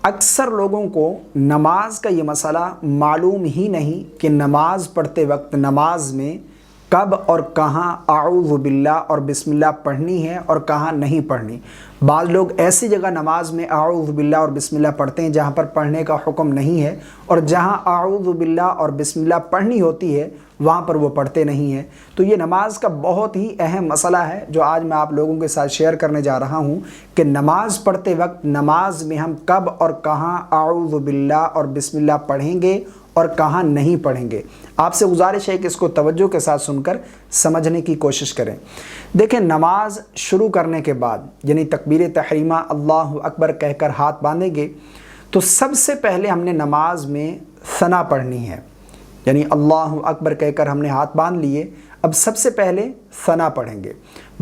اکثر لوگوں کو نماز کا یہ مسئلہ معلوم ہی نہیں کہ نماز پڑھتے وقت نماز میں کب اور کہاں اعوذ باللہ اور بسم اللہ پڑھنی ہے اور کہاں نہیں پڑھنی۔ بعض لوگ ایسی جگہ نماز میں اعوذ باللہ اور بسم اللہ پڑھتے ہیں جہاں پر پڑھنے کا حکم نہیں ہے، اور جہاں اعوذ باللہ اور بسم اللہ پڑھنی ہوتی ہے وہاں پر وہ پڑھتے نہیں ہیں۔ تو یہ نماز کا بہت ہی اہم مسئلہ ہے جو آج میں آپ لوگوں کے ساتھ شیئر کرنے جا رہا ہوں کہ نماز پڑھتے وقت نماز میں ہم کب اور کہاں اعوذ باللہ اور بسم اللہ پڑھیں گے اور کہاں نہیں پڑھیں گے۔ آپ سے گزارش ہے کہ اس کو توجہ کے ساتھ سن کر سمجھنے کی کوشش کریں۔ دیکھیں، نماز شروع کرنے کے بعد یعنی تکبیر تحریمہ اللہ اکبر کہہ کر ہاتھ باندھیں گے تو سب سے پہلے ہم نے نماز میں ثنا پڑھنی ہے، یعنی اللہ اکبر کہہ کر ہم نے ہاتھ باندھ لیے، اب سب سے پہلے ثنا پڑھیں گے۔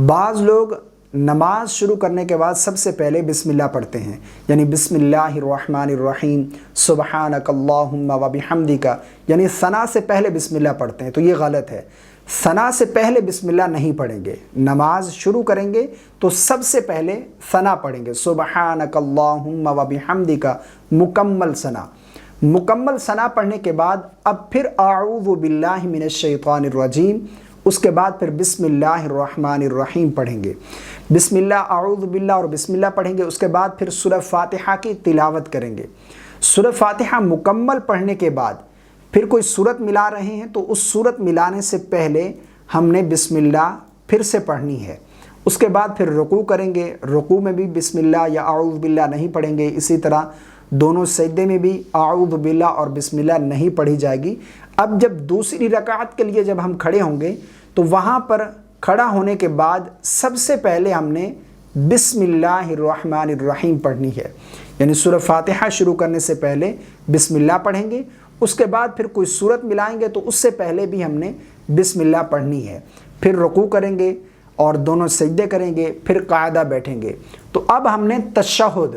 بعض لوگ نماز شروع کرنے کے بعد سب سے پہلے بسم اللہ پڑھتے ہیں، یعنی بسم اللہ الرحمن الرحیم سبحانک اللہم و بحمدک، یعنی ثنا سے پہلے بسم اللہ پڑھتے ہیں، تو یہ غلط ہے۔ ثنا سے پہلے بسم اللہ نہیں پڑھیں گے۔ نماز شروع کریں گے تو سب سے پہلے ثنا پڑھیں گے، سبحانک اللہم و بحمدک، مکمل ثنا۔ مکمل ثنا پڑھنے کے بعد اب پھر اعوذ باللہ من الشیطان الرجیم، اس کے بعد پھر بسم اللہ الرحمن الرحیم پڑھیں گے۔ بسم اللہ، اعوذ باللہ اور بسم اللہ پڑھیں گے، اس کے بعد پھر سورہ فاتحہ کی تلاوت کریں گے۔ سورہ فاتحہ مکمل پڑھنے کے بعد پھر کوئی سورت ملا رہے ہیں تو اس سورت ملانے سے پہلے ہم نے بسم اللہ پھر سے پڑھنی ہے۔ اس کے بعد پھر رکوع کریں گے، رکوع میں بھی بسم اللہ یا اعوذ باللہ نہیں پڑھیں گے، اسی طرح دونوں سجدے میں بھی اعوذ باللہ اور بسم اللہ نہیں پڑھی جائے گی۔ اب جب دوسری رکعت کے لیے جب ہم کھڑے ہوں گے تو وہاں پر کھڑا ہونے کے بعد سب سے پہلے ہم نے بسم اللہ الرحمن الرحیم پڑھنی ہے، یعنی سورہ فاتحہ شروع کرنے سے پہلے بسم اللہ پڑھیں گے، اس کے بعد پھر کوئی سورت ملائیں گے تو اس سے پہلے بھی ہم نے بسم اللہ پڑھنی ہے، پھر رکوع کریں گے اور دونوں سجدے کریں گے، پھر قاعدہ بیٹھیں گے۔ تو اب ہم نے تشہد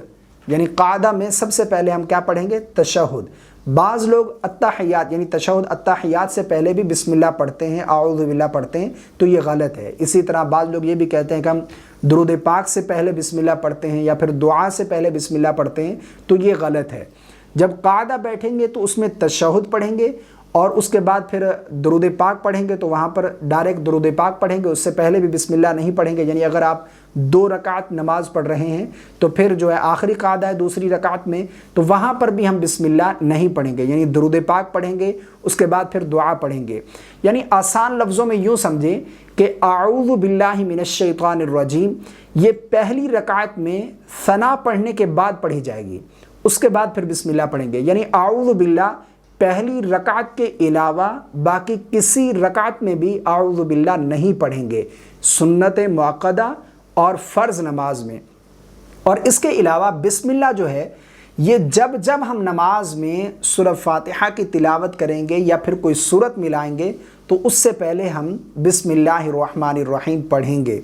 یعنی قاعدہ میں سب سے پہلے ہم کیا پڑھیں گے؟ تشہد۔ بعض لوگ التحیات یعنی تشہد التحیات سے پہلے بھی بسم اللہ پڑھتے ہیں، اعوذ باللہ پڑھتے ہیں، تو یہ غلط ہے۔ اسی طرح بعض لوگ یہ بھی کہتے ہیں کہ ہم درود پاک سے پہلے بسم اللہ پڑھتے ہیں یا پھر دعا سے پہلے بسم اللہ پڑھتے ہیں، تو یہ غلط ہے۔ جب قاعدہ بیٹھیں گے تو اس میں تشہد پڑھیں گے اور اس کے بعد پھر درود پاک پڑھیں گے، تو وہاں پر ڈائریکٹ درود پاک پڑھیں گے، اس سے پہلے بھی بسم اللہ نہیں پڑھیں گے۔ یعنی اگر آپ 2 رکعت نماز پڑھ رہے ہیں تو پھر جو ہے آخری قاعدہ ہے دوسری رکعت میں، تو وہاں پر بھی ہم بسم اللہ نہیں پڑھیں گے، یعنی درود پاک پڑھیں گے، اس کے بعد پھر دعا پڑھیں گے۔ یعنی آسان لفظوں میں یوں سمجھیں کہ اعوذ باللہ من الشیطان الرجیم یہ پہلی رکعت میں ثنا پڑھنے کے بعد پڑھی جائے گی، اس کے بعد پھر بسم اللہ پڑھیں گے۔ یعنی اعوذ باللہ پہلی رکعت کے علاوہ باقی کسی رکعت میں بھی اعوذ باللہ نہیں پڑھیں گے، سنت مؤکدہ اور فرض نماز میں۔ اور اس کے علاوہ بسم اللہ جو ہے یہ جب جب ہم نماز میں سورہ فاتحہ کی تلاوت کریں گے یا پھر کوئی سورت ملائیں گے تو اس سے پہلے ہم بسم اللہ الرحمن الرحیم پڑھیں گے۔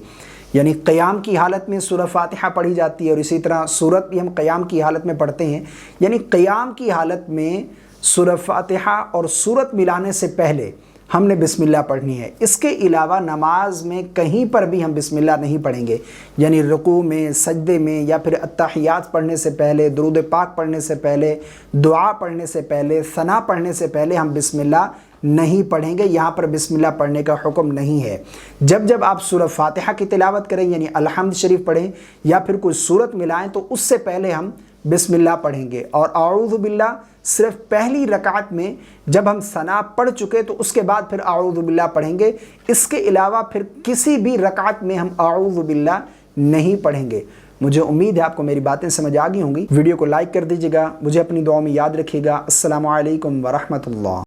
یعنی قیام کی حالت میں سورہ فاتحہ پڑھی جاتی ہے اور اسی طرح سورت بھی ہم قیام کی حالت میں پڑھتے ہیں، یعنی قیام کی حالت میں سورہ فاتحہ اور سورت ملانے سے پہلے ہم نے بسم اللہ پڑھنی ہے۔ اس کے علاوہ نماز میں کہیں پر بھی ہم بسم اللہ نہیں پڑھیں گے، یعنی رکوع میں، سجدے میں یا پھر التحیات پڑھنے سے پہلے، درود پاک پڑھنے سے پہلے، دعا پڑھنے سے پہلے، ثنا پڑھنے سے پہلے ہم بسم اللہ نہیں پڑھیں گے۔ یہاں پر بسم اللہ پڑھنے کا حکم نہیں ہے۔ جب جب آپ سورہ فاتحہ کی تلاوت کریں یعنی الحمد شریف پڑھیں یا پھر کوئی سورت ملائیں تو اس سے پہلے ہم بسم اللہ پڑھیں گے، اور اعوذ باللہ صرف پہلی رکعت میں جب ہم ثنا پڑھ چکے تو اس کے بعد پھر اعوذ باللہ پڑھیں گے۔ اس کے علاوہ پھر کسی بھی رکعت میں ہم اعوذ باللہ نہیں پڑھیں گے۔ مجھے امید ہے آپ کو میری باتیں سمجھ آ گئی ہوں گی۔ ویڈیو کو لائک کر دیجیے گا، مجھے اپنی دعاؤں میں یاد رکھیے گا۔ السلام علیکم ورحمۃ اللہ۔